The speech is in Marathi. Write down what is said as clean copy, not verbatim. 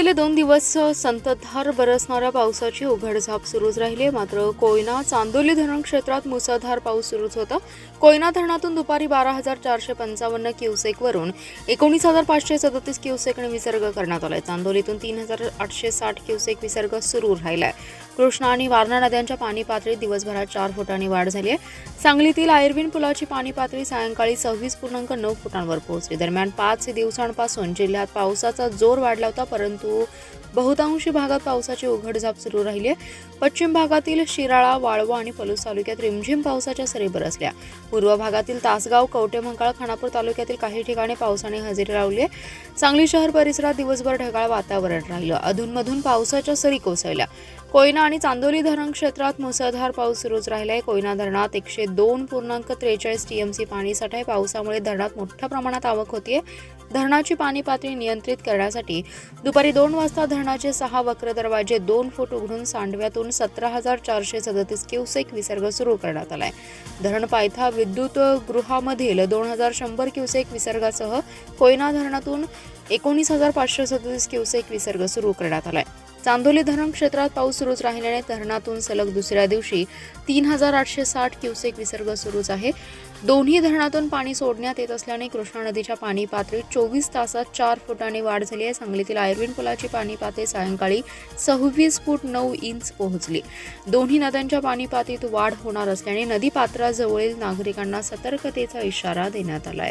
गेले 2 दिवस संततधार बरसणाऱ्या पावसाची उघडझाप सुरूच राहिली आहे. मात्र कोयना चांदोली धरण क्षेत्रात मुसळधार पाऊस सुरूच होता. कोयना धरणातून दुपारी 12,455 क्युसेकवरून 19,537 क्युसेकने विसर्ग करण्यात आलाय. चांदोलीतून 3,860 क्युसेक विसर्ग सुरू राहिलाय. कृष्णा आणि वारणा नद्यांच्या पाणी पातळीत दिवसभरात 4 फुटांनी वाढ झाली आहे. सांगलीतील आयर्विन पुलाची पाणी पातळी सायंकाळी 26.9 फुटांवर पोहोचली. दरम्यान 5 दिवसांपासून जिल्ह्यात पावसाचा जोर वाढला होता, परंतु बहुतांशी भागात पावसाची उघडझाप सुरू राहिली आहे. पश्चिम भागातील शिराळा, वाळवा आणि पलूस तालुक्यात रिमझिम पावसाच्या सरी बरसल्या. पूर्व भागातील तासगाव, कवठेमहांकाळ, खानापूर तालुक्यातील काही ठिकाणी पावसाने हजेरी लावली आहे. सांगली शहर परिसरात दिवसभर ढगाळ वातावरण राहिलं. अधूनमधून पावसाच्या सरी कोसळल्या. कोयना आणि चांदोली धरण क्षेत्रात मुसळधार पाऊस सुरूच राहिलाय. कोयना धरणात 102.43 टीएमसी पाणीसाठा आहे. पावसामुळे धरणात मोठ्या प्रमाणात आवक होतीये. धरणाची पाणी पातळी नियंत्रित करण्यासाठी दुपारी 2 वाजता धरणाचे 6 वक्र दरवाजे 2 फूट उघडून सांडव्यातून 17,437 क्युसेक विसर्ग सुरू करण्यात आलाय. धरण पायथा विद्युत गृहामधील 2,100 क्युसेक विसर्गासह कोयना धरणातून 19,537 क्युसेक विसर्ग सुरू करण्यात आलाय. चांदोली धरण क्षेत्रात पाऊस सुरूच राहिल्याने धरणातून सलग दुसऱ्या दिवशी 3,860 क्युसेक विसर्ग सुरूच आहे. दोन्ही धरणातून पाणी सोडण्यात येत असल्याने कृष्णा नदीच्या पाणी पातळीत 24 तासात 4 फुटांनी वाढ झाली आहे. सांगलीतील आयर्विन पुलाची पाणी पातळी सायंकाळी 26.9 पोहोचली. दोन्ही नद्यांच्या पाणी पातळीत वाढ होणार असल्याने नदी पात्राजवळील नागरिकांना सतर्कतेचा इशारा देण्यात आलाय.